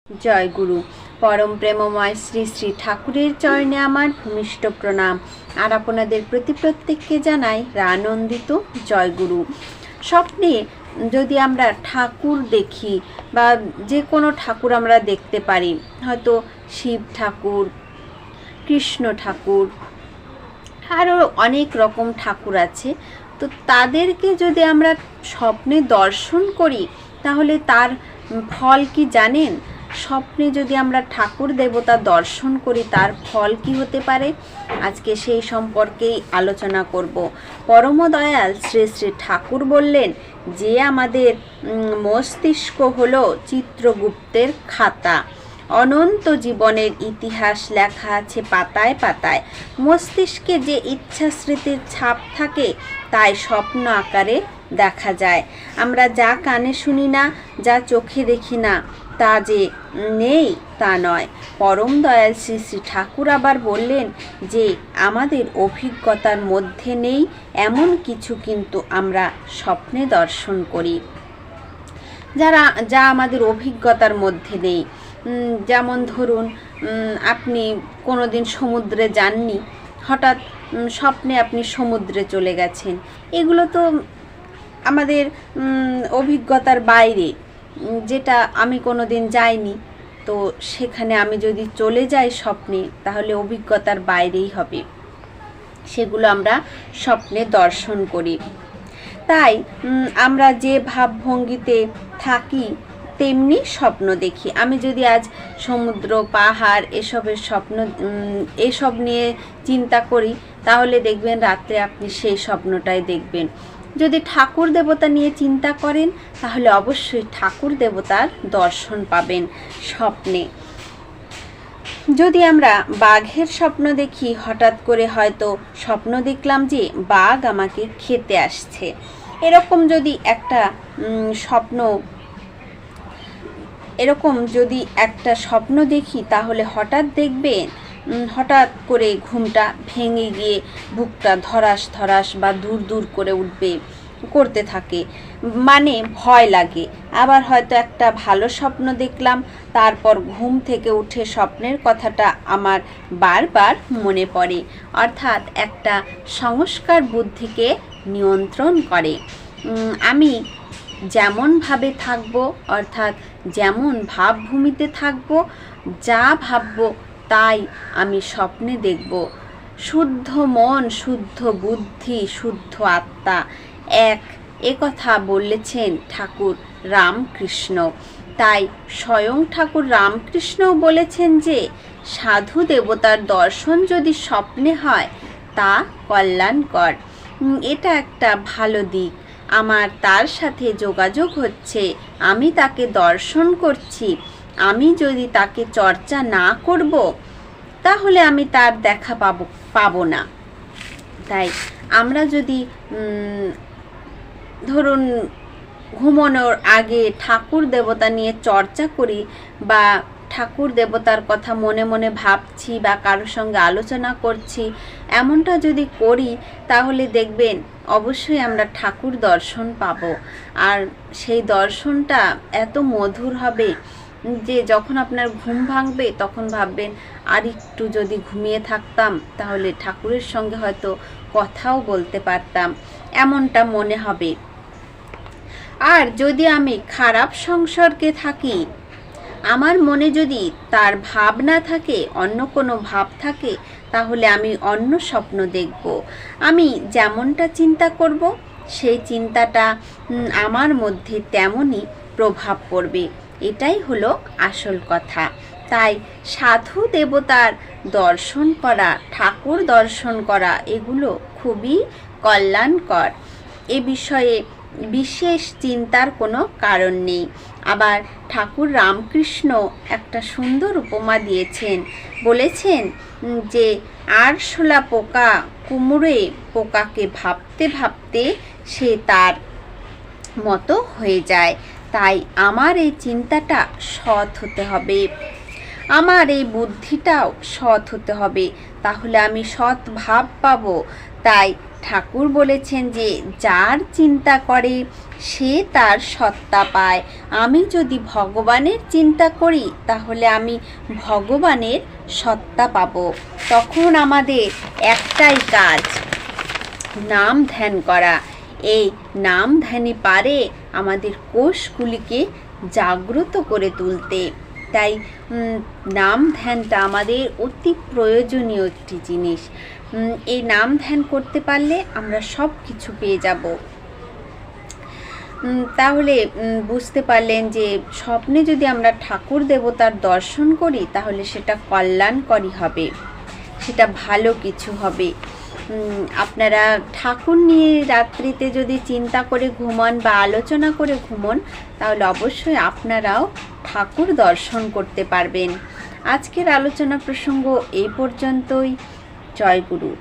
জয় গুরু। পরম প্রেমময় শ্রী শ্রী ঠাকুরের চরণে আমার ভূমিষ্ঠ প্রণাম। আর আপনাদের প্রত্যেককে জানাই আনন্দিত জয় গুরু। স্বপ্নে যদি আমরা ঠাকুর দেখি বা যে কোনো ঠাকুর আমরা দেখতে পারি, হয়তো শিব ঠাকুর, কৃষ্ণ ঠাকুর, আরও অনেক রকম ঠাকুর আছে, তো তাদেরকে যদি আমরা স্বপ্নে দর্শন করি তাহলে তার ফল কি জানেন? স্বপ্নে যদি আমরা ঠাকুর দেবতা দর্শন করি তার ফল কি হতে পারে? আজকে সেই সম্পর্কেই আলোচনা করব। পরম দয়াল শ্রী শ্রী ঠাকুর বললেন যে আমাদের মস্তিষ্ক হলো চিত্রগুপ্তের খাতা, অনন্ত জীবনের ইতিহাস লেখা আছে পাতায় পাতায়। মস্তিষ্কে যে ইচ্ছা স্মৃতির ছাপ থাকে তাই স্বপ্ন আকারে দেখা যায়। আমরা যা কানে শুনি না, যা চোখে দেখি না, তা যে নেই তা নয়। পরম দয়াল শ্রী শ্রী ঠাকুর আবার বললেন যে আমাদের অভিজ্ঞতার মধ্যে নেই এমন কিছু কিন্তু আমরা স্বপ্নে দর্শন করি, যা আমাদের অভিজ্ঞতার মধ্যে নেই। যেমন ধরুন, আপনি কোনো দিন সমুদ্রে যাননি, হঠাৎ স্বপ্নে আপনি সমুদ্রে চলে গেছেন। এগুলো তো আমাদের অভিজ্ঞতার বাইরে, যেটা আমি কোনো দিন যাইনি, তো সেখানে আমি যদি চলে যাই স্বপ্নে তাহলে অভিজ্ঞতার বাইরেই হবে। সেগুলো আমরা স্বপ্নে দর্শন করি। তাই আমরা যে ভাবভঙ্গিতে থাকি তেমনি স্বপ্ন দেখি। আমি যদি আজ সমুদ্র, পাহাড় এসব নিয়ে চিন্তা করি তাহলে দেখবেন রাত্রে আপনি সেই স্বপ্নটাই দেখবেন। যদি ঠাকুর দেবতা নিয়ে চিন্তা করেন তাহলে অবশ্যই ঠাকুর দেবতার দর্শন পাবেন স্বপ্নে। যদি আমরা বাঘের স্বপ্ন দেখি, হঠাৎ করে হয়তো স্বপ্ন দেখলাম যে বাঘ আমাকে খেতে আসছে, এরকম যদি একটা স্বপ্ন দেখি তাহলে হঠাৎ করে ঘুমটা ভেঙে গিয়ে বুকটা ধরাস ধরাস বা দূর দূর করতে থাকে, মানে ভয় লাগে। আবার হয়তো একটা ভালো স্বপ্ন দেখলাম, তারপর ঘুম থেকে উঠে স্বপ্নের কথাটা আমার বারবার মনে পড়ে। অর্থাৎ একটা সংস্কার বুদ্ধিকে নিয়ন্ত্রণ করে। আমি যেমনভাবে থাকবো, অর্থাৎ যেমন ভাবভূমিতে থাকবো, যা ভাববো তাই আমি স্বপ্নে দেখব। শুদ্ধ মন, শুদ্ধ বুদ্ধি, শুদ্ধ আত্মা এক, কথা বলেছেন ঠাকুর রামকৃষ্ণ। তাই স্বয়ং ঠাকুর রামকৃষ্ণও বলেছেন যে সাধু দেবতার দর্শন যদি স্বপ্নে হয় তা কল্যাণকর। এটা একটা ভালো দিক। আমার তার সাথে যোগাযোগ হচ্ছে, আমি তাকে দর্শন করছি। আমি যদি তাকে চর্চা না করব তাহলে আমি তার দেখা পাবো না। তাই আমরা যদি ধরুন ঘুমানোর আগে ঠাকুর দেবতা নিয়ে চর্চা করি বা ঠাকুর দেবতার কথা মনে মনে ভাবছি বা কারোর সঙ্গে আলোচনা করছি, এমনটা যদি করি তাহলে দেখবেন অবশ্যই আমরা ঠাকুর দর্শন পাব। আর সেই দর্শনটা এত মধুর হবে যে যখন আপনার ঘুম ভাঙবে তখন ভাববেন আর একটু যদি ঘুমিয়ে থাকতাম তাহলে ঠাকুরের সঙ্গে হয়তো কথাও বলতে পারতাম, এমনটা মনে হবে। আর যদি আমি খারাপ সংসর্গে থাকি, আমার মনে যদি তার ভাব না থাকে, অন্য কোনো ভাব থাকে, তাহলে আমি অন্য স্বপ্ন দেখব। আমি যেমনটা চিন্তা করব সেই চিন্তাটা আমার মধ্যে তেমনই প্রভাব পড়বে। এটাই হলো আসল কথা। তাই সাধু দেবতার দর্শন করা, ঠাকুর দর্শন করা, এগুলো খুবই কল্যাণকর। এ বিষয়ে বিশেষ চিন্তার কোনো কারণ নেই। আবার ঠাকুর রামকৃষ্ণ একটা সুন্দর উপমা দিয়েছেন, বলেছেন যে আরশোলা পোকা কুমড়ে পোকাকে ভাবতে ভাবতে সে তার মতো হয়ে যায়। তাই আমার এই চিন্তাটা সৎ হতে হবে, আমার এই বুদ্ধিটাও সৎ হতে হবে, তাহলে আমি সৎ ভাব পাবো। তাই ঠাকুর বলেছেন যে যার চিন্তা করে সে তার সত্তা পায়। আমি যদি ভগবানের চিন্তা করি তাহলে আমি ভগবানের সত্তা পাব। তখন আমাদের একটাই কাজ, নাম ধ্যান করা। এই নাম ধ্যানই পারে আমাদের কোষগুলিকে জাগ্রত করে তুলতে। তাই নাম ধ্যানটা আমাদের অতি প্রয়োজনীয় একটি জিনিস। এই নাম ধ্যান করতে পারলে আমরা সব কিছু পেয়ে যাব। তাহলে বুঝতে পারলেন যে স্বপ্নে যদি আমরা ঠাকুর দেবতার দর্শন করি তাহলে সেটা কল্যাণকরী হবে, সেটা ভালো কিছু হবে। আপনারা ঠাকুর নিয়ে রাত্রিতে যদি চিন্তা করে ঘুমান বা আলোচনা করে ঘুমন তাহলে অবশ্যই আপনারাও ঠাকুর দর্শন করতে পারবেন। আজকের আলোচনা প্রসঙ্গ এই পর্যন্তই। জয় গুরু।